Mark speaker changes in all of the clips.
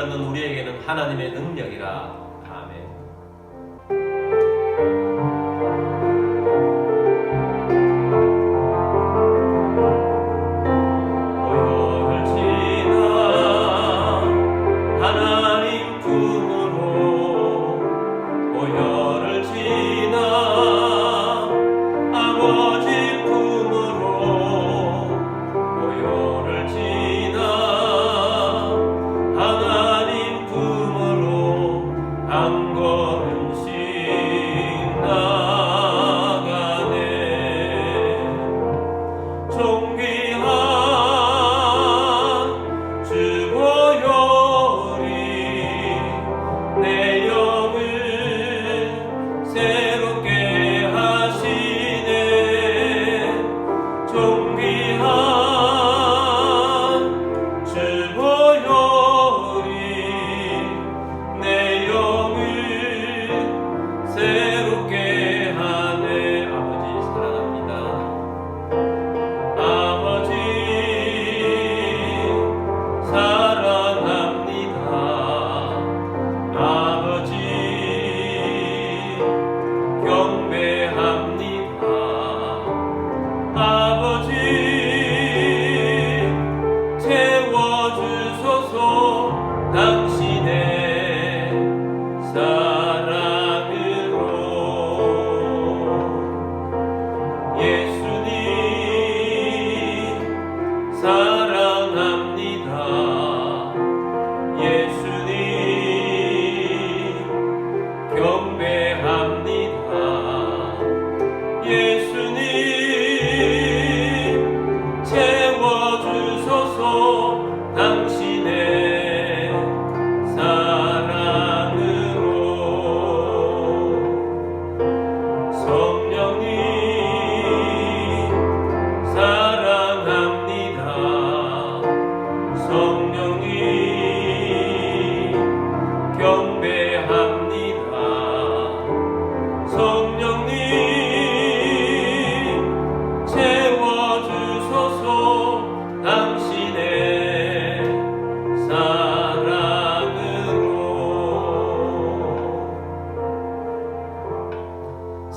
Speaker 1: 받는 우리에게는 하나님의 능력이라. 아멘.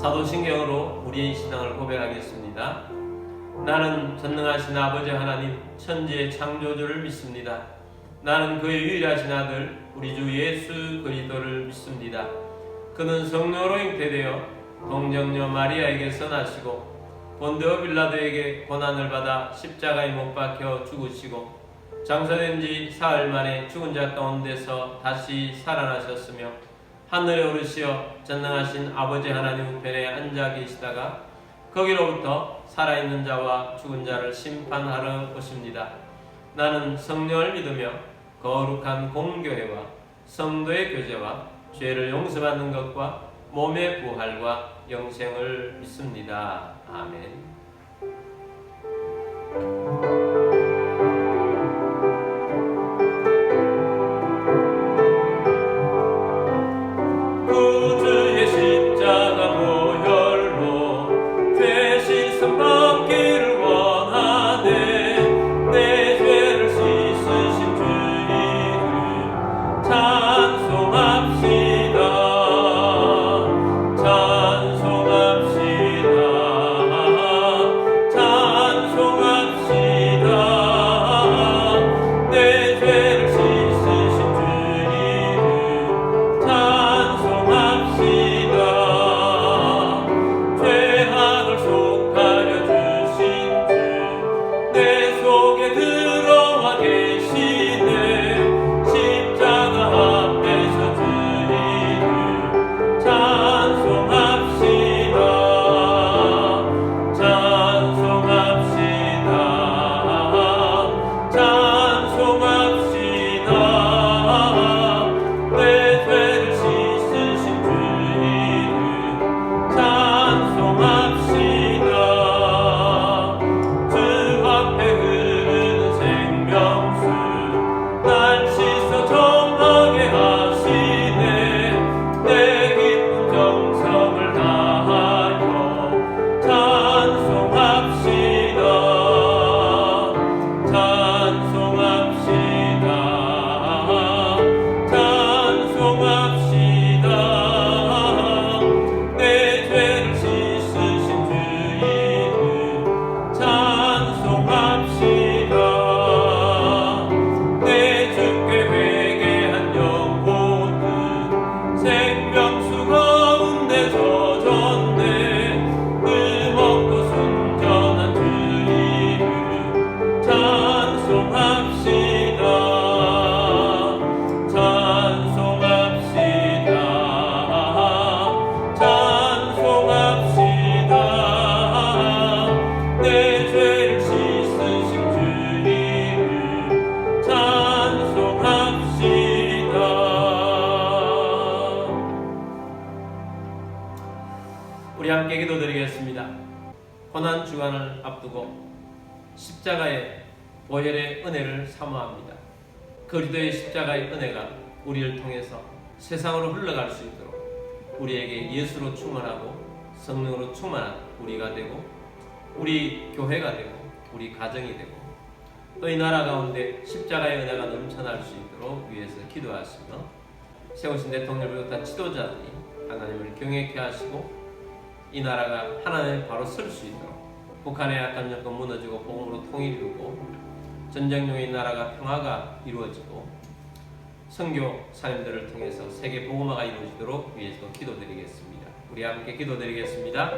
Speaker 1: 사도신경으로 우리의 신앙을 고백하겠습니다. 나는 전능하신 아버지 하나님 천지의 창조주를 믿습니다. 나는 그의 유일하신 아들 우리 주 예수 그리스도를 믿습니다. 그는 성령으로 잉태되어 동정녀 마리아에게서 나시고 본디오 빌라도에게 고난을 받아 십자가에 못 박혀 죽으시고 장사된 지 사흘 만에 죽은 자 가운데서 다시 살아나셨으며 하늘에 오르시어 전능하신 아버지 하나님 우편에 앉아 계시다가 거기로부터 살아있는 자와 죽은 자를 심판하러 오십니다. 나는 성령을 믿으며 거룩한 공교회와 성도의 교제와 죄를 용서받는 것과 몸의 부활과 영생을 믿습니다. 아멘.
Speaker 2: 찬송합시다.
Speaker 1: 함께 기도드리겠습니다. 고난 주간을 앞두고 십자가의 보혈의 은혜를 사모합니다. 그리스도의 십자가의 은혜가 우리를 통해서 세상으로 흘러갈 수 있도록 우리에게 예수로 충만하고 성령으로 충만한 우리가 되고 우리 교회가 되고 우리 가정이 되고 또 이 나라 가운데 십자가의 은혜가 넘쳐날 수 있도록 위해서 기도하시며 세우신 대통령을 비롯한 지도자들이 하나님을 경외케 하시고 이 나라가 하나님의 바로 설 수 있도록 북한의 약한 정권 무너지고 복음으로 통일이 이루고 전쟁 중에 이 나라가 평화가 이루어지고 선교사님들을 통해서 세계 복음화가 이루어지도록 위해서 기도드리겠습니다. 우리 함께 기도드리겠습니다.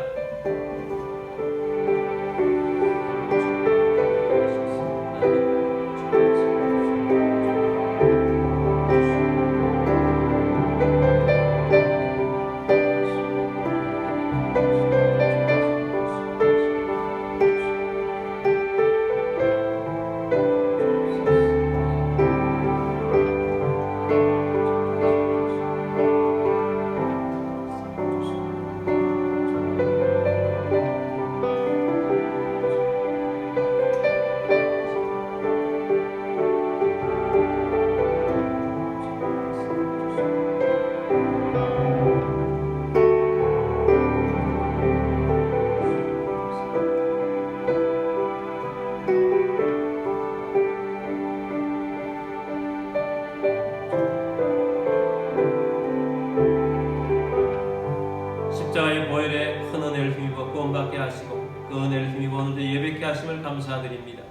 Speaker 1: 십자가의 보혈에 큰 은혜를 힘입어 구원받게 하시고 그 은혜를 힘입어 오늘도 예배케 하심을 감사드립니다.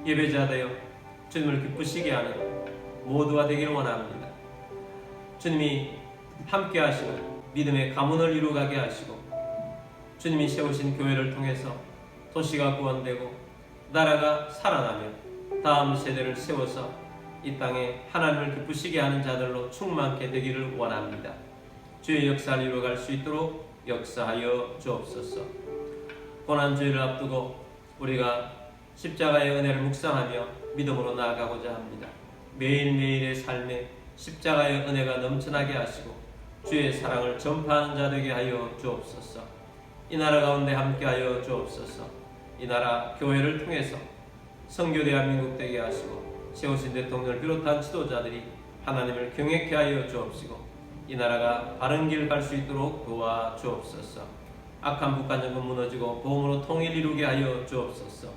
Speaker 1: 예배자 되어 주님을 기쁘시게 하는 모두가 되기를 원합니다. 주님이 함께 하시고 믿음의 가문을 이루가게 하시고 주님이 세우신 교회를 통해서 도시가 구원되고 나라가 살아나며 다음 세대를 세워서 이 땅에 하나님을 기쁘시게 하는 자들로 충만케 되기를 원합니다. 주의 역사를 이루어갈 수 있도록 역사하여 주옵소서. 고난주의를 앞두고 우리가 십자가의 은혜를 묵상하며 믿음으로 나아가고자 합니다. 매일매일의 삶에 십자가의 은혜가 넘쳐나게 하시고 주의 사랑을 전파하는 자 되게 하여 주옵소서. 이 나라 가운데 함께하여 주옵소서. 이 나라 교회를 통해서 선교 대한민국 되게 하시고 세우신 대통령을 비롯한 지도자들이 하나님을 경외케 하여 주옵시고 이 나라가 바른 길 갈 수 있도록 도와 주옵소서. 악한 북한 정권 무너지고 복음으로 통일 이루게 하여 주옵소서.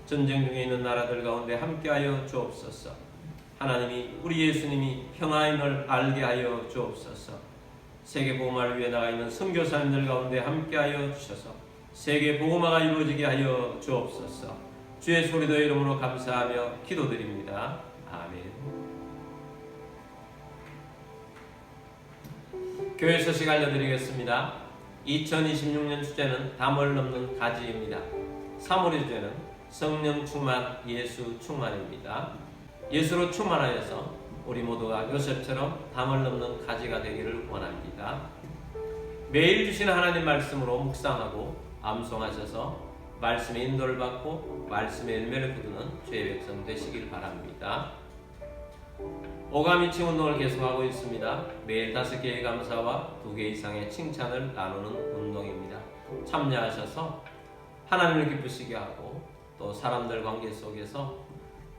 Speaker 1: 전쟁 중에 있는 나라들 가운데 함께하여 주옵소서. 하나님이 우리 예수님이 평화임을 알게 하여 주옵소서. 세계 복음화를 위해 나가 있는 선교사님들 가운데 함께하여 주셔서 세계 복음화가 이루어지게 하여 주옵소서. 주의 소리도 이름으로 감사하며 기도드립니다. 아멘. 교회 소식 알려드리겠습니다. 2026년 주제는 담을 넘는 가지입니다. 3월의 주제는 성령 충만, 예수 충만입니다. 예수로 충만하여서 우리 모두가 요셉처럼 담을 넘는 가지가 되기를 원합니다. 매일 주시는 하나님 말씀으로 묵상하고 암송하셔서 말씀의 인도를 받고 말씀의 열매를 거두는 주의 백성 되시길 바랍니다. 오가미칭 운동을 계속하고 있습니다. 매일 5개의 감사와 2개 이상의 칭찬을 나누는 운동입니다. 참여하셔서 하나님을 기쁘시게 하고 또 사람들 관계 속에서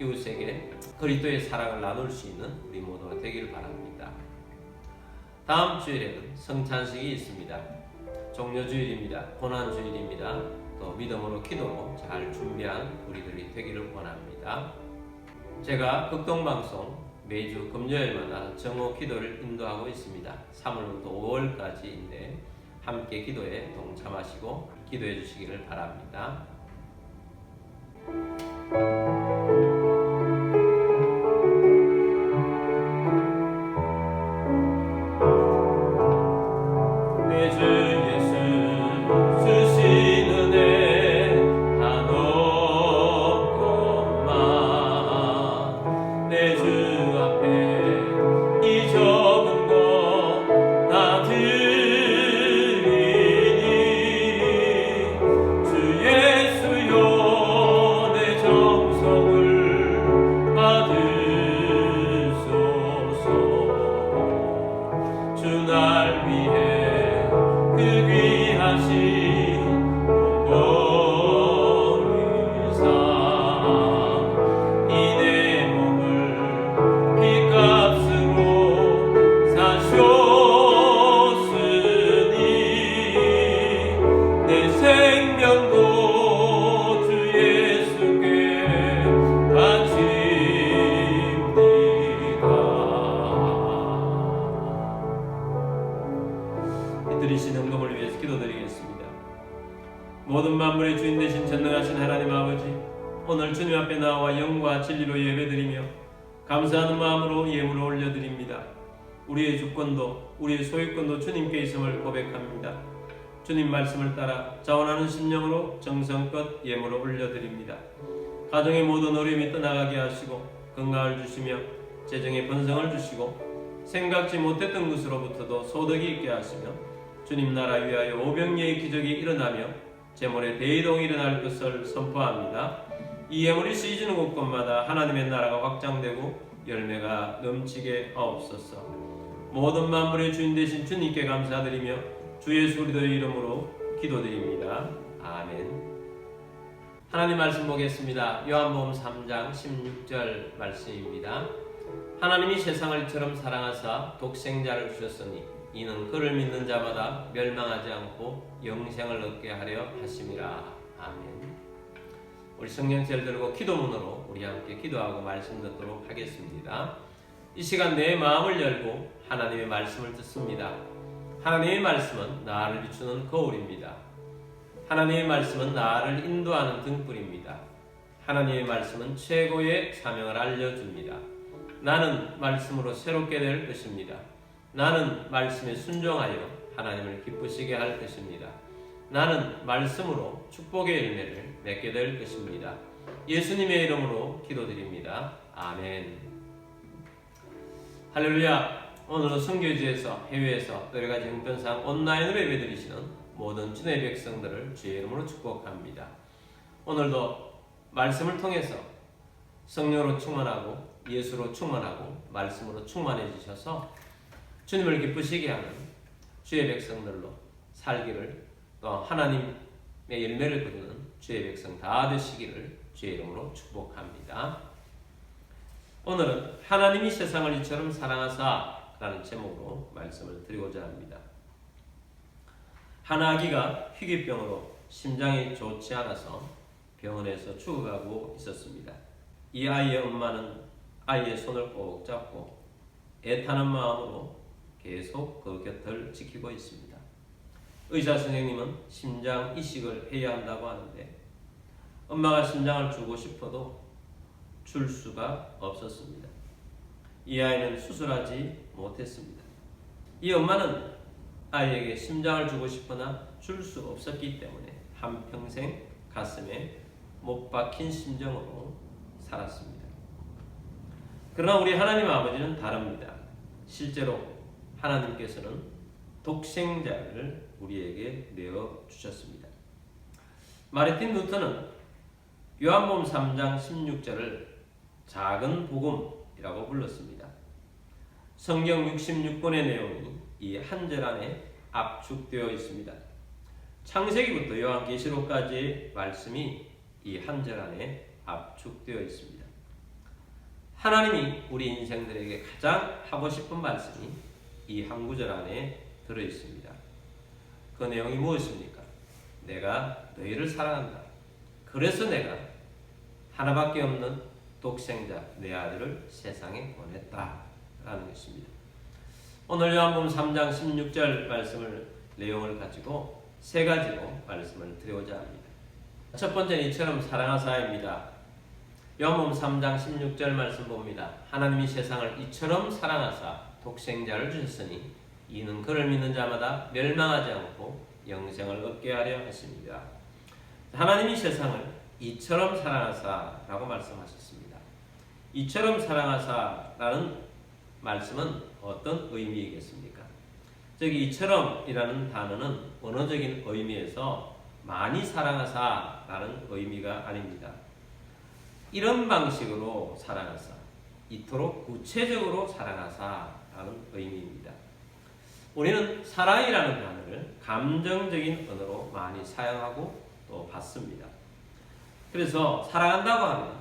Speaker 1: 이웃에게 그리스도의 사랑을 나눌 수 있는 우리 모두가 되길 바랍니다. 다음 주일에는 성찬식이 있습니다. 종료주일입니다. 고난주일입니다. 또 믿음으로 기도로 잘 준비한 우리들이 되기를 원합니다. 제가 극동방송 매주 금요일마다 정오 기도를 인도하고 있습니다. 3월부터 5월까지인데 함께 기도에 동참하시고 기도해 주시기를 바랍니다.
Speaker 2: 주 예수여 내 정성
Speaker 1: 드리신 응답을 위해서 기도드리겠습니다. 모든 만물의 주인 되신 전능하신 하나님 아버지, 오늘 주님 앞에 나와 영과 진리로 예배드리며 감사하는 마음으로 예물을 올려드립니다. 우리의 주권도 우리의 소유권도 주님께 있음을 고백합니다. 주님 말씀을 따라 자원하는 심령으로 정성껏 예물을 올려드립니다. 가정의 모든 어려움이 떠나가게 하시고 건강을 주시며 재정의 번성을 주시고 생각지 못했던 것으로부터도 소득이 있게 하시며 주님 나라 위하여 오병이의 기적이 일어나며 재물의 대이동이 일어날 것을 선포합니다. 이 예물이 쓰여지는 곳곳마다 하나님의 나라가 확장되고 열매가 넘치게 하옵소서. 모든 만물의 주인 되신 주님께 감사드리며 주 예수 그리스도의 이름으로 기도드립니다. 아멘. 하나님 말씀 보겠습니다. 요한복음 3장 16절 말씀입니다. 하나님이 세상을 이처럼 사랑하사 독생자를 주셨으니 이는 그를 믿는 자마다 멸망하지 않고 영생을 얻게 하려 하심이라. 아멘. 우리 성령체를 들고 기도문으로 우리 함께 기도하고 말씀 듣도록 하겠습니다. 이 시간 내 마음을 열고 하나님의 말씀을 듣습니다. 하나님의 말씀은 나를 비추는 거울입니다. 하나님의 말씀은 나를 인도하는 등불입니다. 하나님의 말씀은 최고의 사명을 알려줍니다. 나는 말씀으로 새롭게 될 것입니다. 나는 말씀에 순종하여 하나님을 기쁘시게 할 것입니다. 나는 말씀으로 축복의 열매를 맺게 될 것입니다. 예수님의 이름으로 기도드립니다. 아멘. 할렐루야. 오늘은 선교지에서 해외에서 여러가지 형편상 온라인으로 예배드리시는 모든 주의 백성들을 주의 이름으로 축복합니다. 오늘도 말씀을 통해서 성령으로 충만하고 예수로 충만하고 말씀으로 충만해 주셔서 주님을 기쁘시게 하는 주의 백성들로 살기를 또 하나님의 열매를 거두는 주의 백성 다 되시기를 주의 이름으로 축복합니다. 오늘은 하나님이 세상을 이처럼 사랑하사 라는 제목으로 말씀을 드리고자 합니다. 한 아기가 희귀병으로 심장이 좋지 않아서 병원에서 죽어가고 있었습니다. 이 아이의 엄마는 아이의 손을 꼭 잡고 애타는 마음으로 계속 그 곁을 지키고 있습니다. 의사 선생님은 심장 이식을 해야 한다고 하는데 엄마가 심장을 주고 싶어도 줄 수가 없었습니다. 이 아이는 수술하지 못했습니다. 이 엄마는 아이에게 심장을 주고 싶으나 줄 수 없었기 때문에 한평생 가슴에 못 박힌 심정으로 살았습니다. 그러나 우리 하나님 아버지는 다릅니다. 실제로 하나님께서는 독생자를 우리에게 내어주셨습니다. 마르틴 루터는 요한복음 3장 16절을 작은 복음이라고 불렀습니다. 성경 66권의 내용이 이 한 절 안에 압축되어 있습니다. 창세기부터 요한계시록까지의 말씀이 이 한 절 안에 압축되어 있습니다. 하나님이 우리 인생들에게 가장 하고 싶은 말씀이 이 한 구절 안에 들어 있습니다. 그 내용이 무엇입니까? 내가 너희를 사랑한다. 그래서 내가 하나밖에 없는 독생자 내 아들을 세상에 보냈다 라는 것입니다. 오늘 요한복음 3장 16절 말씀을 내용을 가지고 세 가지로 말씀을 드리고자 합니다. 첫 번째는 이처럼 사랑하사입니다. 요한복음 3장 16절 말씀 봅니다. 하나님이 세상을 이처럼 사랑하사 독생자를 주셨으니 이는 그를 믿는 자마다 멸망하지 않고 영생을 얻게 하려 하십니다. 하나님이 세상을 이처럼 사랑하사라고 말씀하셨습니다. 이처럼 사랑하사라는 말씀은 어떤 의미이겠습니까? 저기 이처럼이라는 단어는 언어적인 의미에서 많이 사랑하사라는 의미가 아닙니다. 이런 방식으로 사랑하사, 이토록 구체적으로 사랑하사라는 의미입니다. 우리는 사랑이라는 단어를 감정적인 언어로 많이 사용하고 또 받습니다. 그래서 사랑한다고 하면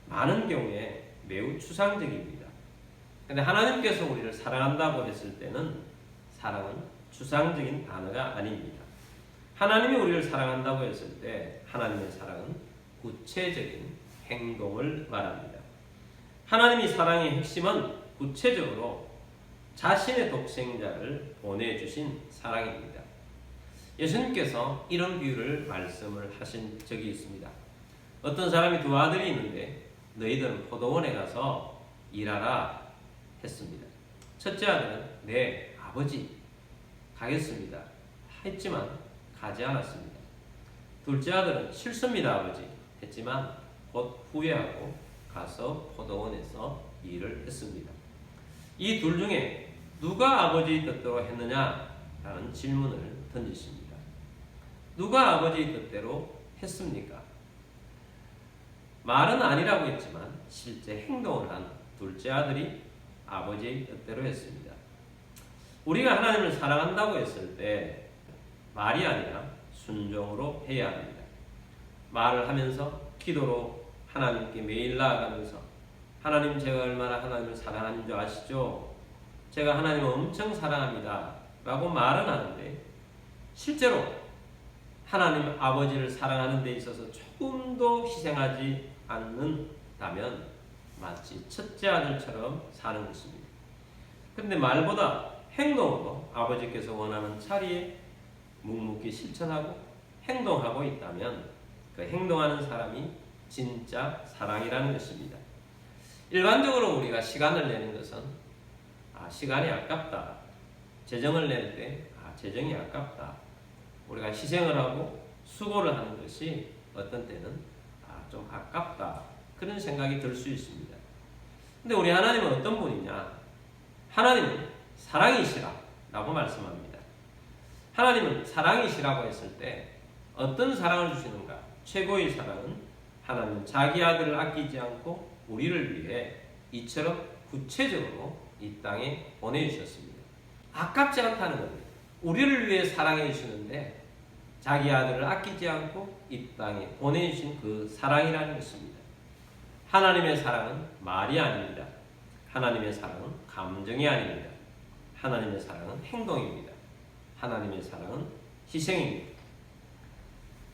Speaker 1: 많은 경우에 매우 추상적입니다. 근데 하나님께서 우리를 사랑한다고 했을 때는 사랑은 추상적인 단어가 아닙니다. 하나님이 우리를 사랑한다고 했을 때 하나님의 사랑은 구체적인 행동을 말합니다. 하나님이 사랑의 핵심은 구체적으로 자신의 독생자를 보내주신 사랑입니다. 예수님께서 이런 비유를 말씀을 하신 적이 있습니다. 어떤 사람이 두 아들이 있는데 너희들은 포도원에 가서 일하라 했습니다. 첫째 아들은 네 아버지 가겠습니다 했지만 가지 않았습니다. 둘째 아들은 싫습니다 아버지 했지만 곧 후회하고 가서 포도원에서 일을 했습니다. 이 둘 중에 누가 아버지의 뜻대로 했느냐라는 질문을 던지십니다. 누가 아버지의 뜻대로 했습니까? 말은 아니라고 했지만 실제 행동을 한 둘째 아들이 아버지의 뜻대로 했습니다. 우리가 하나님을 사랑한다고 했을 때 말이 아니라 순종으로 해야 합니다. 말을 하면서 기도로 하나님께 매일 나아가면서 하나님 제가 얼마나 하나님을 사랑하는 줄 아시죠? 제가 하나님을 엄청 사랑합니다 라고 말은 하는데 실제로 하나님 아버지를 사랑하는 데 있어서 조금도 희생하지 않는다면 마치 첫째 아들처럼 사는 것입니다. 그런데 말보다 행동으로 아버지께서 원하는 자리에 묵묵히 실천하고 행동하고 있다면 그 행동하는 사람이 진짜 사랑이라는 것입니다. 일반적으로 우리가 시간을 내는 것은 시간이 아깝다. 재정을 낼 때 재정이 아깝다. 우리가 희생을 하고 수고를 하는 것이 어떤 때는 좀 아깝다. 그런 생각이 들 수 있습니다. 근데 우리 하나님은 어떤 분이냐? 하나님은 사랑이시라 라고 말씀합니다. 하나님은 사랑이시라고 했을 때 어떤 사랑을 주시는가? 최고의 사랑은 하나님은 자기 아들을 아끼지 않고 우리를 위해 이처럼 구체적으로 이 땅에 보내주셨습니다. 아깝지 않다는 겁니다. 우리를 위해 사랑해 주시는데 자기 아들을 아끼지 않고 이 땅에 보내주신 그 사랑이라는 것입니다. 하나님의 사랑은 말이 아닙니다. 하나님의 사랑은 감정이 아닙니다. 하나님의 사랑은 행동입니다. 하나님의 사랑은 희생입니다.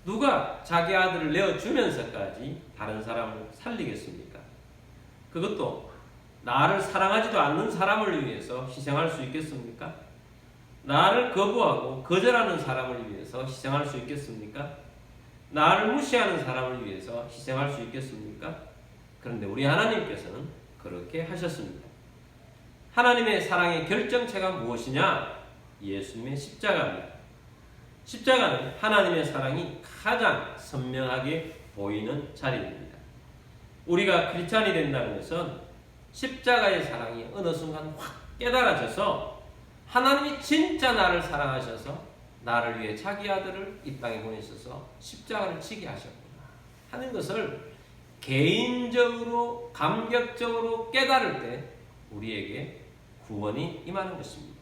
Speaker 1: 누가 자기 아들을 내어주면서까지 다른 사람을 살리겠습니까? 그것도 나를 사랑하지도 않는 사람을 위해서 희생할 수 있겠습니까? 나를 거부하고 거절하는 사람을 위해서 희생할 수 있겠습니까? 나를 무시하는 사람을 위해서 희생할 수 있겠습니까? 그런데 우리 하나님께서는 그렇게 하셨습니다. 하나님의 사랑의 결정체가 무엇이냐? 예수님의 십자가입니다. 십자가는 하나님의 사랑이 가장 선명하게 보이는 자리입니다. 우리가 크리스찬이 된다는 것은 십자가의 사랑이 어느 순간 확 깨달아져서 하나님이 진짜 나를 사랑하셔서 나를 위해 자기 아들을 이 땅에 보내셔서 십자가를 지게 하셨구나 하는 것을 개인적으로 감격적으로 깨달을 때 우리에게 구원이 임하는 것입니다.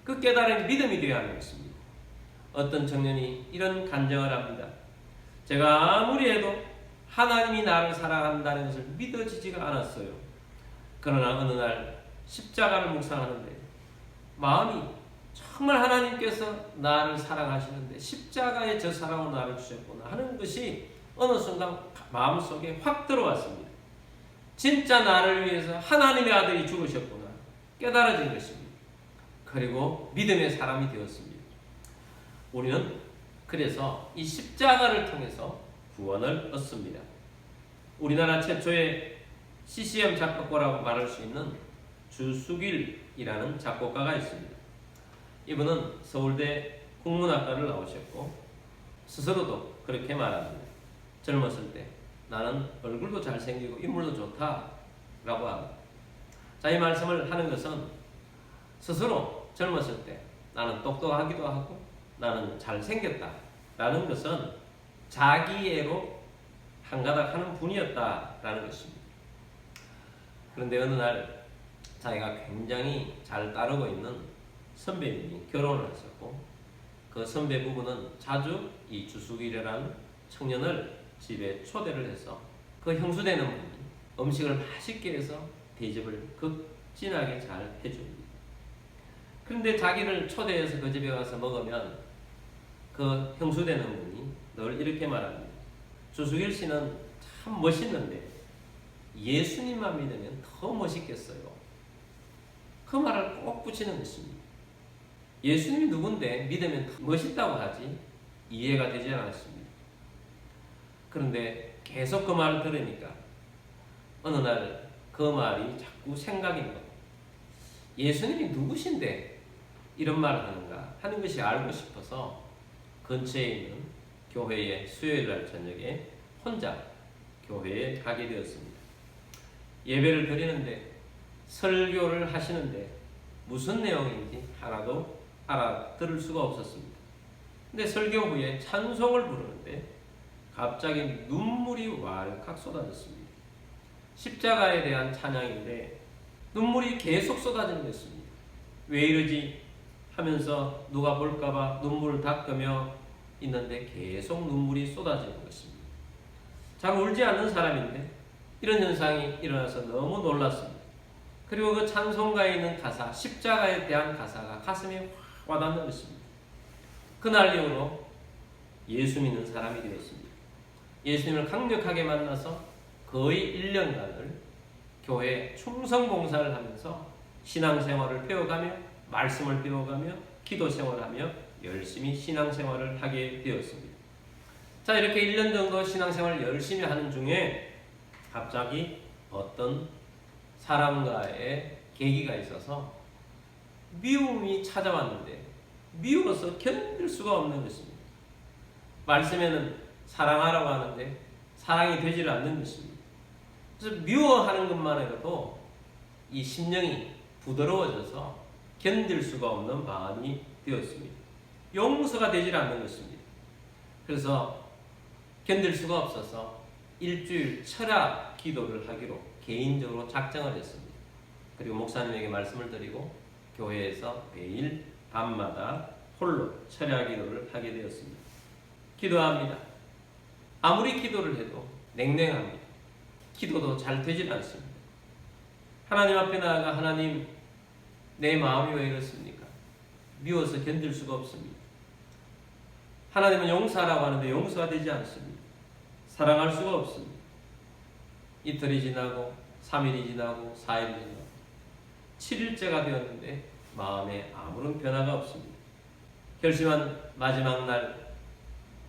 Speaker 1: 그 깨달음이 믿음이 되어야 하는 것입니다. 어떤 청년이 이런 간증을 합니다. 제가 아무리 해도 하나님이 나를 사랑한다는 것을 믿어지지가 않았어요. 그러나 어느 날 십자가를 묵상하는데 마음이 정말 하나님께서 나를 사랑하시는데 십자가에 저 사랑으로 나를 주셨구나 하는 것이 어느 순간 마음속에 확 들어왔습니다. 진짜 나를 위해서 하나님의 아들이 죽으셨구나 깨달아진 것입니다. 그리고 믿음의 사람이 되었습니다. 우리는 그래서 이 십자가를 통해서 구원을 얻습니다. 우리나라 최초의 CCM 작곡가라고 말할 수 있는 주수길이라는 작곡가가 있습니다. 이분은 서울대 국문학과를 나오셨고 스스로도 그렇게 말합니다. 젊었을 때 나는 얼굴도 잘생기고 인물도 좋다라고 합니다. 자, 이 말씀을 하는 것은 스스로 젊었을 때 나는 똑똑하기도 하고 나는 잘생겼다라는 것은 자기애로 한가닥 하는 분이었다라는 것입니다. 그런데 어느 날 자기가 굉장히 잘 따르고 있는 선배님이 결혼을 하셨고 그 선배 부부는 자주 이 주수길이라는 청년을 집에 초대를 해서 그 형수되는 분이 음식을 맛있게 해서 대접을 극진하게 잘 해줍니다. 그런데 자기를 초대해서 그 집에 가서 먹으면 그 형수되는 분이 늘 이렇게 말합니다. 주수길 씨는 참 멋있는데 예수님만 믿으면 더 멋있겠어요. 그 말을 꼭 붙이는 것입니다. 예수님이 누군데 믿으면 멋있다고 하지 이해가 되지 않았습니다. 그런데 계속 그 말을 들으니까 어느 날 그 말이 자꾸 생각이 나고 예수님이 누구신데 이런 말을 하는가 하는 것이 알고 싶어서 근처에 있는 교회의 수요일날 저녁에 혼자 교회에 가게 되었습니다. 예배를 드리는데 설교를 하시는데 무슨 내용인지 하나도 알아들을 수가 없었습니다. 근데 설교 후에 찬송을 부르는데 갑자기 눈물이 왈칵 쏟아졌습니다. 십자가에 대한 찬양인데 눈물이 계속 쏟아지는 것입니다. 왜 이러지 하면서 누가 볼까봐 눈물을 닦으며 있는데 계속 눈물이 쏟아지는 것입니다. 잘 울지 않는 사람인데 이런 현상이 일어나서 너무 놀랐습니다. 그리고 그 찬송가에 있는 가사, 십자가에 대한 가사가 가슴에 확 와닿는 것입니다. 그날 이후로 예수 믿는 사람이 되었습니다. 예수님을 강력하게 만나서 거의 1년간을 교회에 충성봉사를 하면서 신앙생활을 배워가며 말씀을 배워가며 기도생활을 하며 열심히 신앙생활을 하게 되었습니다. 자, 이렇게 1년 정도 신앙생활을 열심히 하는 중에 갑자기 어떤 사람과의 계기가 있어서 미움이 찾아왔는데 미워서 견딜 수가 없는 것입니다. 말씀에는 사랑하라고 하는데 사랑이 되지를 않는 것입니다. 그래서 미워하는 것만으로도 이 심령이 부드러워져서 견딜 수가 없는 마음이 되었습니다. 용서가 되질 않는 것입니다. 그래서 견딜 수가 없어서 일주일 철야 기도를 하기로 개인적으로 작정을 했습니다. 그리고 목사님에게 말씀을 드리고 교회에서 매일 밤마다 홀로 철야 기도를 하게 되었습니다. 기도합니다. 아무리 기도를 해도 냉랭합니다. 기도도 잘 되질 않습니다. 하나님 앞에 나아가 하나님 내 마음이 왜 이렇습니까? 미워서 견딜 수가 없습니다. 하나님은 용서하라고 하는데 용서가 되지 않습니다. 사랑할 수가 없습니다. 이틀이 지나고 3일이 지나고 4일이 지나고 7일째가 되었는데 마음에 아무런 변화가 없습니다. 결심한 마지막 날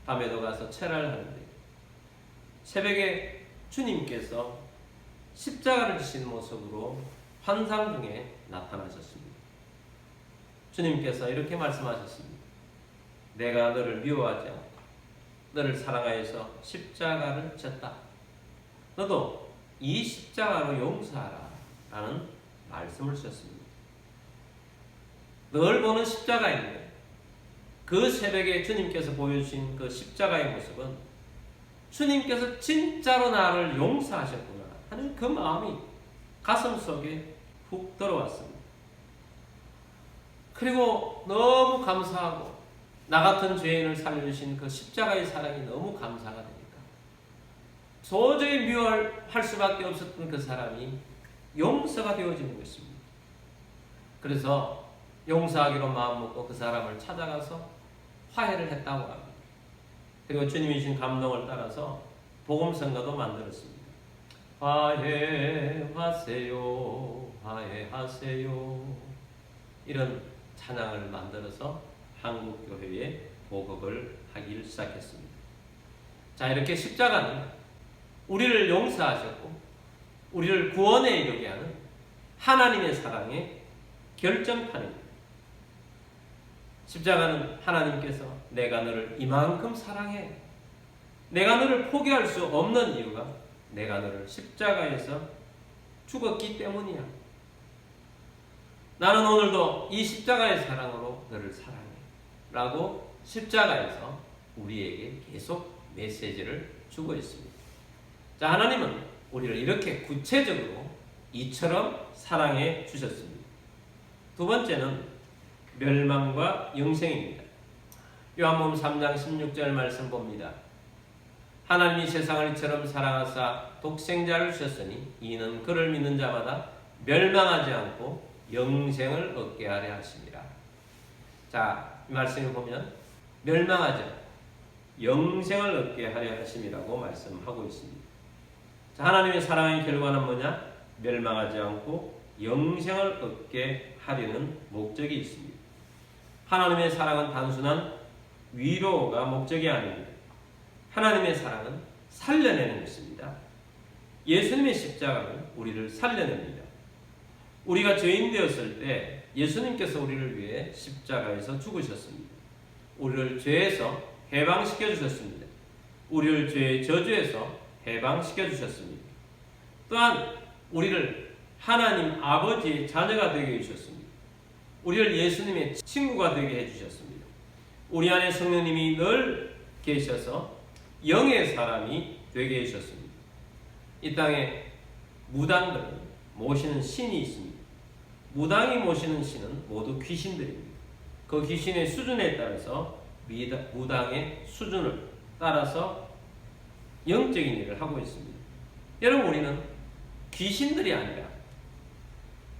Speaker 1: 밤에도 가서 철야를 하는데 새벽에 주님께서 십자가를 지신 모습으로 환상 중에 나타나셨습니다. 주님께서 이렇게 말씀하셨습니다. 내가 너를 미워하지 않고 너를 사랑하여서 십자가를 졌다. 너도 이 십자가로 용서하라 라는 말씀을 주셨습니다. 늘 보는 십자가인데 그 새벽에 주님께서 보여주신 그 십자가의 모습은 주님께서 진짜로 나를 용서하셨구나 하는 그 마음이 가슴 속에 훅 들어왔습니다. 그리고 너무 감사하고 나 같은 죄인을 살려주신 그 십자가의 사랑이 너무 감사가 되니까 도저히 미워할 수밖에 없었던 그 사람이 용서가 되어지는 것입니다. 그래서 용서하기로 마음먹고 그 사람을 찾아가서 화해를 했다고 합니다. 그리고 주님이 주신 감동을 따라서 복음성가도 만들었습니다. 화해하세요, 화해하세요. 이런 찬양을 만들어서 한국 교회에 보급을 하기 시작했습니다. 자, 이렇게 십자가는 우리를 용서하셨고 우리를 구원에 이르게 하는 하나님의 사랑의 결정판입니다. 십자가는 하나님께서 내가 너를 이만큼 사랑해, 내가 너를 포기할 수 없는 이유가 내가 너를 십자가에서 죽었기 때문이야. 나는 오늘도 이 십자가의 사랑으로 너를 사랑해 라고 십자가에서 우리에게 계속 메시지를 주고 있습니다. 자, 하나님은 우리를 이렇게 구체적으로 이처럼 사랑해 주셨습니다. 두 번째는 멸망과 영생입니다. 요한복음 3장 16절 말씀 봅니다. 하나님이 세상을 이처럼 사랑하사 독생자를 주셨으니 이는 그를 믿는 자마다 멸망하지 않고 영생을 얻게 하려 하심이라. 자, 이 말씀을 보면 멸망하지 않고 영생을 얻게 하려 하심이라고 말씀하고 있습니다. 자, 하나님의 사랑의 결과는 뭐냐? 멸망하지 않고 영생을 얻게 하려는 목적이 있습니다. 하나님의 사랑은 단순한 위로가 목적이 아닙니다. 하나님의 사랑은 살려내는 것입니다. 예수님의 십자가는 우리를 살려냅니다. 우리가 죄인 되었을 때 예수님께서 우리를 위해 십자가에서 죽으셨습니다. 우리를 죄에서 해방시켜 주셨습니다. 우리를 죄의 저주에서 해방시켜 주셨습니다. 또한 우리를 하나님 아버지의 자녀가 되게 해주셨습니다. 우리를 예수님의 친구가 되게 해주셨습니다. 우리 안에 성령님이 늘 계셔서 영의 사람이 되게 해주셨습니다. 이 땅에 무당들은 모시는 신이 있습니다. 무당이 모시는 신은 모두 귀신들입니다. 그 귀신의 수준에 따라서 무당의 수준을 따라서 영적인 일을 하고 있습니다. 여러분, 우리는 귀신들이 아니라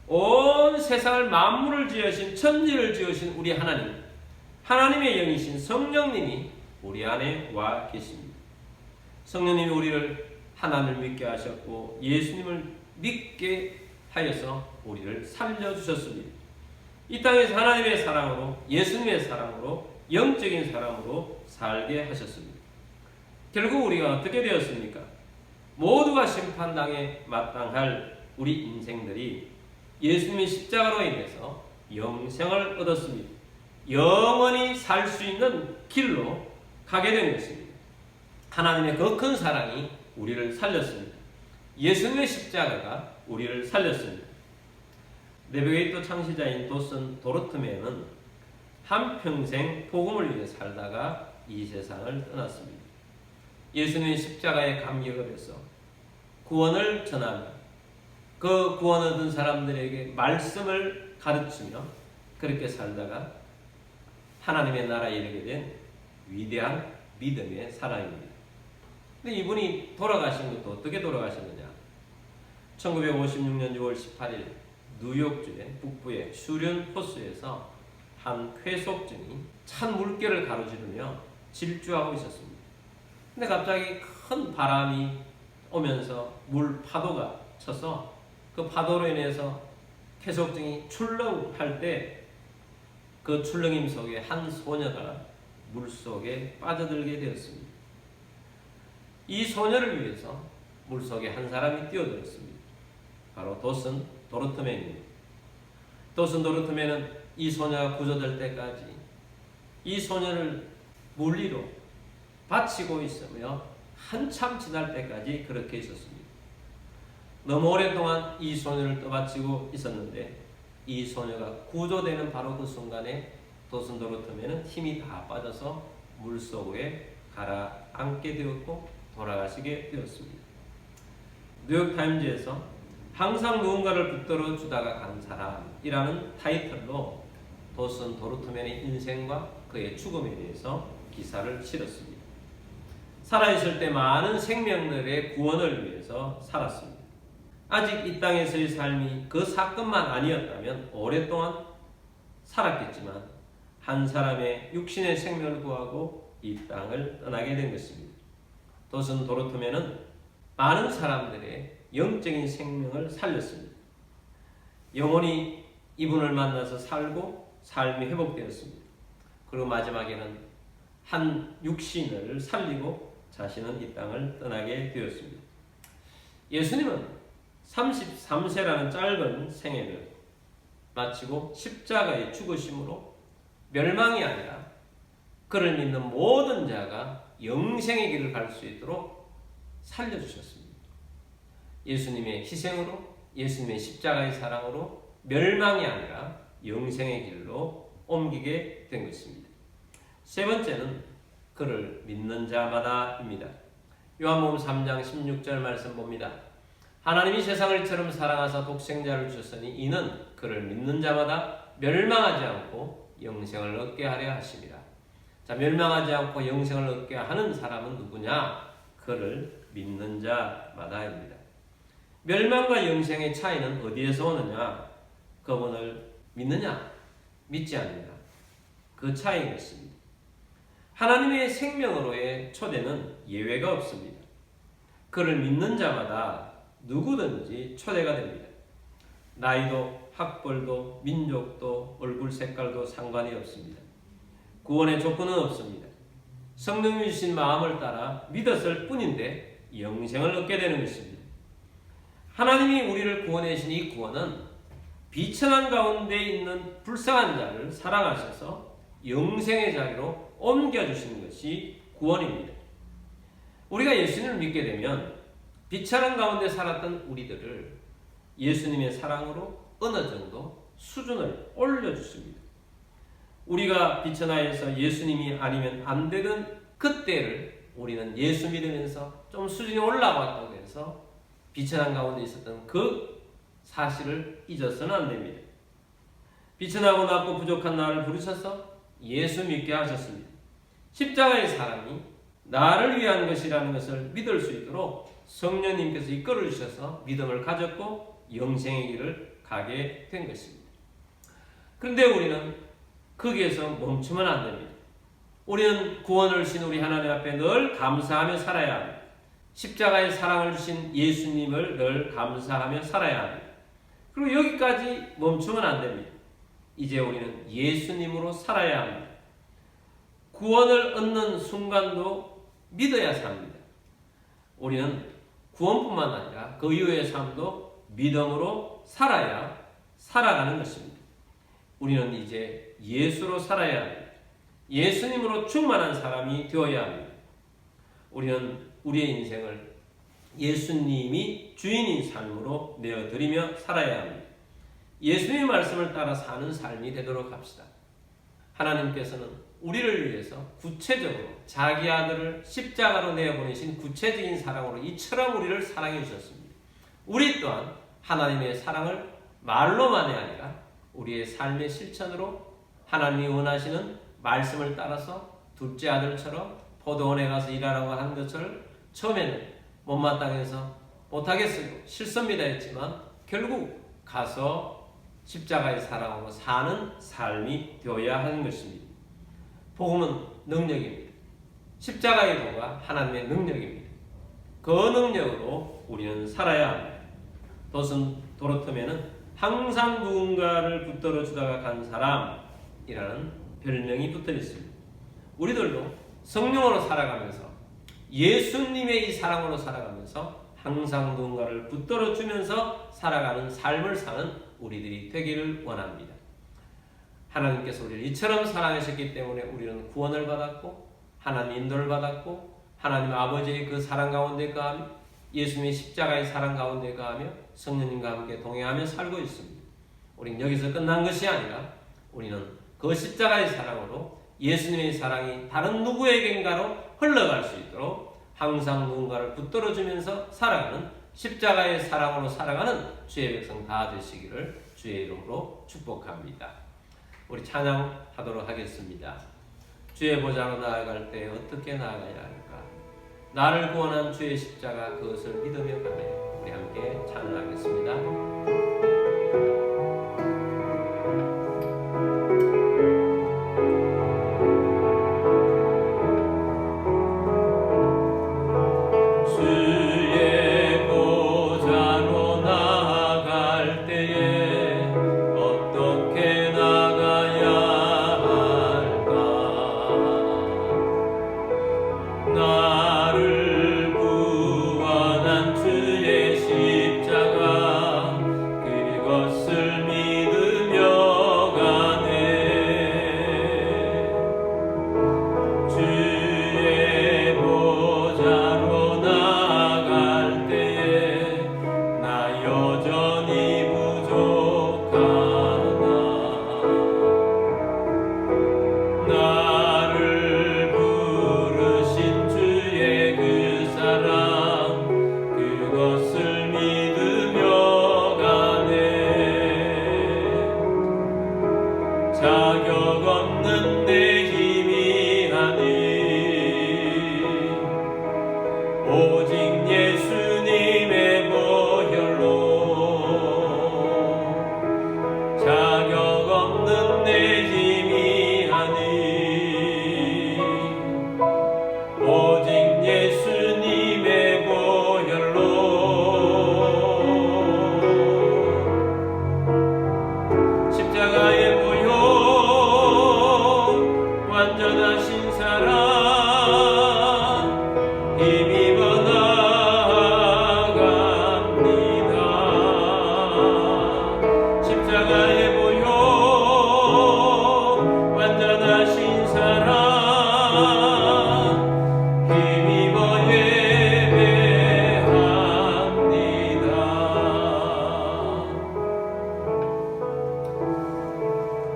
Speaker 1: 온 세상을 만물을 지으신 천지를 지으신 우리 하나님, 하나님의 영이신 성령님이 우리 안에 와 계십니다. 성령님이 우리를 하나님을 믿게 하셨고 예수님을 믿게 하여서 우리를 살려주셨습니다. 이 땅에서 하나님의 사랑으로, 예수님의 사랑으로, 영적인 사랑으로 살게 하셨습니다. 결국 우리가 어떻게 되었습니까? 모두가 심판당에 마땅할 우리 인생들이 예수님의 십자가로 인해서 영생을 얻었습니다. 영원히 살 수 있는 길로 가게 된 것입니다. 하나님의 그 큰 사랑이 우리를 살렸습니다. 예수님의 십자가가 우리를 살렸습니다. 내비게이터 창시자인 도슨 도르트맨은 한평생 복음을 위해 살다가 이 세상을 떠났습니다. 예수님의 십자가에 감격을 해서 구원을 전하며 그 구원 얻은 사람들에게 말씀을 가르치며 그렇게 살다가 하나님의 나라에 이르게 된 위대한 믿음의 사람입니다. 근데 이분이 돌아가신 것도 어떻게 돌아가셨느냐? 1956년 6월 18일 뉴욕주의 북부의 슈륜 호수에서 한 쾌속증이 찬 물결을 가로지르며 질주하고 있었습니다. 근데 갑자기 큰 바람이 오면서 물 파도가 쳐서 그 파도로 인해서 쾌속증이 출렁할 때 그 출렁임 속에 한 소녀가 물 속에 빠져들게 되었습니다. 이 소녀를 위해서 물 속에 한 사람이 뛰어들었습니다. 바로 도슨 도르트맨입니다. 도슨 도르트맨은 이 소녀가 구조될 때까지 이 소녀를 물 위로 받치고 있으며 한참 지날 때까지 그렇게 있었습니다. 너무 오랫동안 이 소녀를 떠받치고 있었는데 이 소녀가 구조되는 바로 그 순간에 도슨 도르트맨은 힘이 다 빠져서 물속에 가라앉게 되었고 돌아가시게 되었습니다. 뉴욕타임즈에서 항상 누군가를 붙들어 주다가 간 사람이라는 타이틀로 도슨 도르트맨의 인생과 그의 죽음에 대해서 기사를 실었습니다. 살아있을 때 많은 생명들의 구원을 위해서 살았습니다. 아직 이 땅에서의 삶이 그 사건만 아니었다면 오랫동안 살았겠지만 한 사람의 육신의 생명을 구하고 이 땅을 떠나게 된 것입니다. 도슨 도르트맨은 많은 사람들의 영적인 생명을 살렸습니다. 영혼이 이분을 만나서 살고 삶이 회복되었습니다. 그리고 마지막에는 한 육신을 살리고 자신은 이 땅을 떠나게 되었습니다. 예수님은 33세라는 짧은 생애를 마치고 십자가의 죽으심으로 멸망이 아니라 그를 믿는 모든 자가 영생의 길을 갈 수 있도록 살려주셨습니다. 예수님의 희생으로, 예수님의 십자가의 사랑으로 멸망이 아니라 영생의 길로 옮기게 된 것입니다. 세 번째는 그를 믿는 자마다입니다. 요한복음 3장 16절 말씀 봅니다. 하나님이 세상을 이처럼 사랑하사 독생자를 주셨으니 이는 그를 믿는 자마다 멸망하지 않고 영생을 얻게 하려 하심이라. 자, 멸망하지 않고 영생을 얻게 하는 사람은 누구냐? 그를 믿는 자마다입니다. 멸망과 영생의 차이는 어디에서 오느냐? 그분을 믿느냐? 믿지 않느냐? 그 차이인 것입니다. 하나님의 생명으로의 초대는 예외가 없습니다. 그를 믿는 자마다 누구든지 초대가 됩니다. 나이도 학벌도 민족도 얼굴 색깔도 상관이 없습니다. 구원의 조건은 없습니다. 성령이 주신 마음을 따라 믿었을 뿐인데 영생을 얻게 되는 것입니다. 하나님이 우리를 구원해 주신 이 구원은 비천한 가운데 있는 불쌍한 자를 사랑하셔서 영생의 자리로 옮겨주시는 것이 구원입니다. 우리가 예수님을 믿게 되면 비천한 가운데 살았던 우리들을 예수님의 사랑으로 어느 정도 수준을 올려주십니다. 우리가 비천하에서 예수님이 아니면 안 되던 그때를 우리는 예수 믿으면서 좀 수준이 올라왔다고 해서 비천한 가운데 있었던 그 사실을 잊어서는 안 됩니다. 비천하고 낮고 부족한 나를 부르셔서 예수 믿게 하셨습니다. 십자가의 사랑이 나를 위한 것이라는 것을 믿을 수 있도록 성령님께서 이끌어 주셔서 믿음을 가졌고 영생의 길을 가게 된 것입니다. 그런데 우리는 거기에서 멈추면 안 됩니다. 우리는 구원을 주신 우리 하나님 앞에 늘 감사하며 살아야 합니다. 십자가의 사랑을 주신 예수님을 늘 감사하며 살아야 합니다. 그리고 여기까지 멈추면 안 됩니다. 이제 우리는 예수님으로 살아야 합니다. 구원을 얻는 순간도 믿어야 삽니다. 우리는 구원뿐만 아니라 그 이후의 삶도 믿음으로 살아야 살아가는 것입니다. 우리는 이제 예수로 살아야 합니다. 예수님으로 충만한 사람이 되어야 합니다. 우리는 우리의 인생을 예수님이 주인인 삶으로 내어드리며 살아야 합니다. 예수님의 말씀을 따라 사는 삶이 되도록 합시다. 하나님께서는 우리를 위해서 구체적으로 자기 아들을 십자가로 내어보내신 구체적인 사랑으로 이처럼 우리를 사랑해 주셨습니다. 우리 또한 하나님의 사랑을 말로만이 아니라 우리의 삶의 실천으로 하나님이 원하시는 말씀을 따라서 둘째 아들처럼 포도원에 가서 일하라고 하는 것을 처음에는 못마땅해서 못하겠어요, 싫습니다 했지만 결국 가서 십자가의 사랑으로 사는 삶이 되어야 하는 것입니다. 복음은 능력입니다. 십자가의 도가 하나님의 능력입니다. 그 능력으로 우리는 살아야 합니다. 도로텀에는 항상 누군가를 붙들어 주다가 간 사람이라는 별명이 붙어 있습니다. 우리들도 성령으로 살아가면서 예수님의 이 사랑으로 살아가면서 항상 누군가를 붙들어 주면서 살아가는 삶을 사는 우리들이 되기를 원합니다. 하나님께서 우리를 이처럼 사랑하셨기 때문에 우리는 구원을 받았고 하나님 인도를 받았고 하나님 아버지의 그 사랑 가운데 거하며 예수님의 십자가의 사랑 가운데 거하며 성령님과 함께 동행하며 살고 있습니다. 우리는 여기서 끝난 것이 아니라 우리는 그 십자가의 사랑으로 예수님의 사랑이 다른 누구에겐가로 흘러갈 수 있도록 항상 누군가를 붙들어주면서 살아가는 십자가의 사랑으로 살아가는 주의 백성 다 되시기를 주의 이름으로 축복합니다. 우리 찬양하도록 하겠습니다. 주의 보좌로 나아갈 때 어떻게 나아가야 할까? 나를 구원한 주의 십자가 그것을 믿으며 가네. 우리 함께 찬양하겠습니다.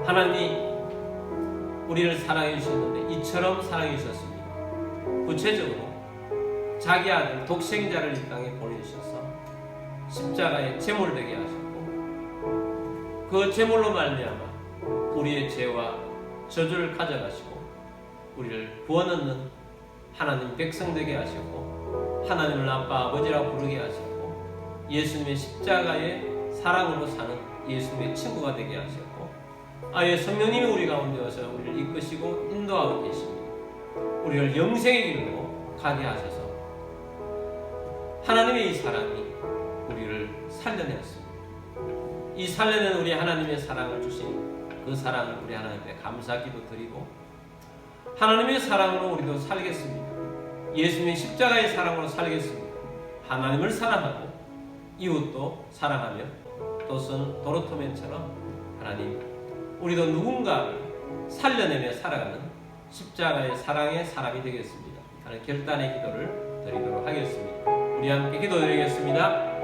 Speaker 1: 하나님이 우리를 사랑해 주셨는데 이처럼 사랑해 주셨습니다. 구체적으로 자기 아들 독생자를 이 땅에 보내주셔서 십자가에 제물 되게 하셨고, 그 제물로 말미암아 우리의 죄와 저주를 가져가시고 우리를 구원 얻는 하나님 백성 되게 하셨고, 하나님을 아빠 아버지라고 부르게 하셨고, 예수님의 십자가의 사랑으로 사는 예수님의 친구가 되게 하셨고, 아예 성령님이 우리 가운데 와서 우리를 이끄시고 인도하고 계십니다. 우리를 영생의 길로 가게 하셔서 하나님의 이 사랑이 우리를 살려냈습니다. 이 살려낸 우리 하나님의 사랑을 주신 그 사랑을 우리 하나님께 감사기도 드리고, 하나님의 사랑으로 우리도 살겠습니다. 예수님의 십자가의 사랑으로 살겠습니다. 하나님을 사랑하고 이웃도 사랑하며 또 쓴 도르토맨처럼 하나님, 우리도 누군가를 살려내며 살아가는 십자가의 사랑의 사람이 되겠습니다. 하는 결단의 기도를 드리도록 하겠습니다. 우리 함께 기도드리겠습니다.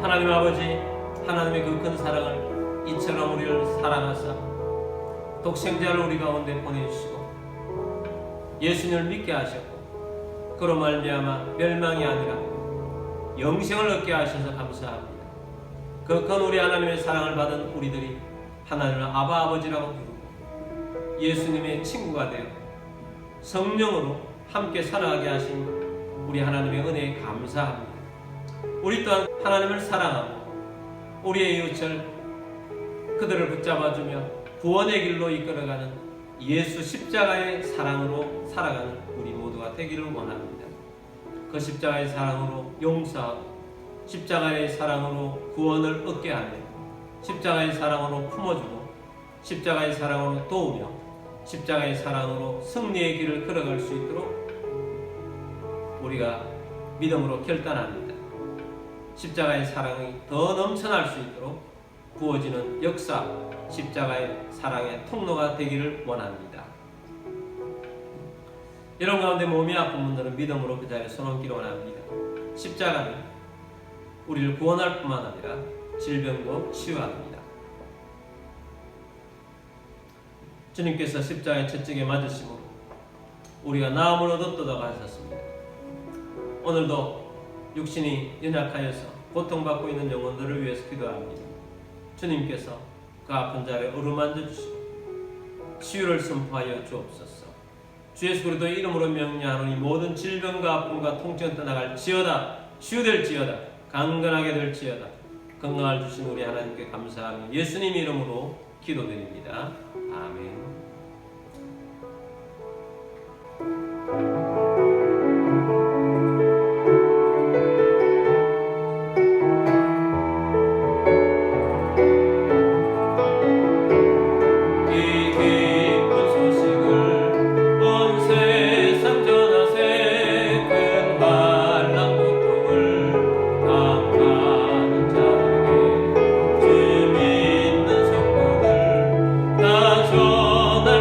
Speaker 1: 하나님 아버지, 하나님의 그 큰 사랑을 이처럼 우리를 사랑하사 독생자를 우리 가운데 보내주시고 예수님을 믿게 하셨고, 그로 말미암아 멸망이 아니라 영생을 얻게 하셔서 감사합니다. 그 큰 우리 하나님의 사랑을 받은 우리들이 하나님을 아바 아버지라고 부르고 예수님의 친구가 되어 성령으로 함께 살아가게 하신 우리 하나님의 은혜에 감사합니다. 우리 또한 하나님을 사랑하고 우리의 이웃을 그들을 붙잡아주며 구원의 길로 이끌어가는 예수 십자가의 사랑으로 살아가는 우리 모두가 되기를 원합니다. 그 십자가의 사랑으로 용서하고 십자가의 사랑으로 구원을 얻게 하며 십자가의 사랑으로 품어주고 십자가의 사랑으로 도우며 십자가의 사랑으로 승리의 길을 걸어갈 수 있도록 우리가 믿음으로 결단합니다. 십자가의 사랑이 더 넘쳐날 수 있도록 부어지는 역사, 십자가의 사랑의 통로가 되기를 원합니다. 이런 가운데 몸이 아픈 분들은 믿음으로 그 자리에 손 얹기를 원합니다. 십자가는 우리를 구원할 뿐만 아니라 질병도 치유합니다. 주님께서 십자가의 채찍에 맞으심으로 우리가 나음을 얻었도다 하셨습니다. 오늘도 육신이 연약하여서 고통받고 있는 영혼들을 위해서 기도합니다. 주님께서 그 아픈 자리에 어루만져 주시고 치유를 선포하여 주옵소서. 주 예수 그리스도의 이름으로 명령하노니 모든 질병과 아픔과 통증 떠나갈지어다. 치유될지어다. 강건하게 될지어다. 건강을 주신 우리 하나님께 감사하며 예수님 이름으로 기도드립니다. 아멘.
Speaker 2: 나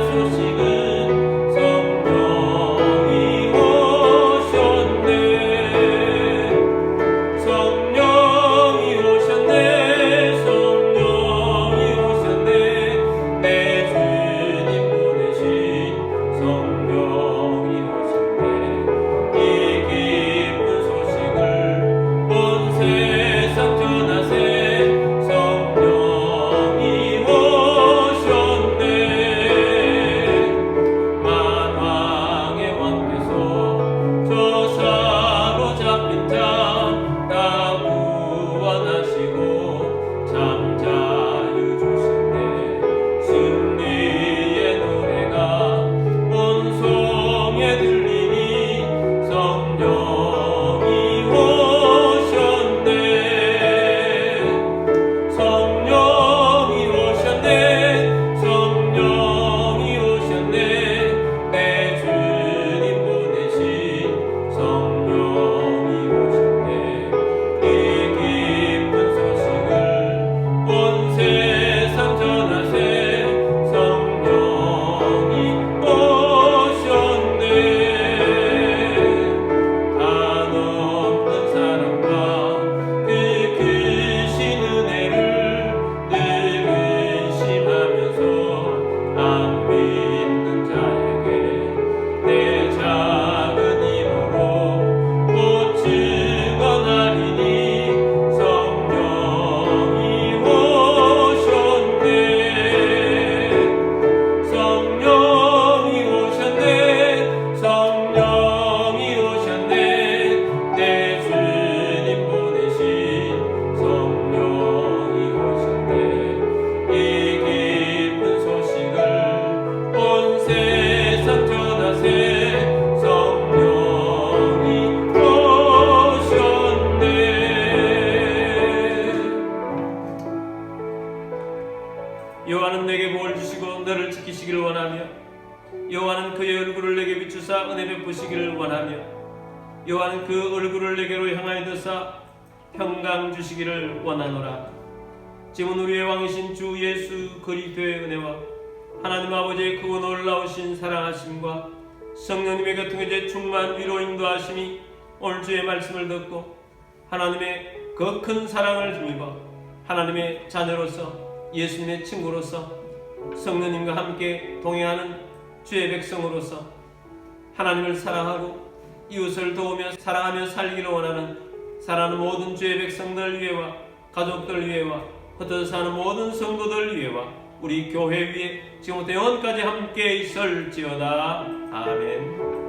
Speaker 1: 여호와는 내게 복을 주시고 너를 지키시기를 원하며 여호와는 그의 얼굴을 내게 비추사 은혜 베푸시기를 원하며 여호와는 그 얼굴을 내게로 향하여 드사 평강 주시기를 원하노라. 지금 우리의 왕이신 주 예수 그리스도의 은혜와 하나님 아버지의 크고 놀라우신 사랑하심과 성령님의 교통의 충만 위로 인도하심이 오늘 주의 말씀을 듣고 하나님의 그 큰 사랑을 힘입어 하나님의 자녀로서 예수님의 친구로서 성령님과 함께 동행하는 주의 백성으로서 하나님을 사랑하고 이웃을 도우며 사랑하며 살기를 원하는 사랑하는 모든 주의 백성들 위에와 가족들 위에와 흩어져 사는 모든 성도들 위에와 우리 교회 위에 지금부터 영원까지 함께 있을지어다. 아멘.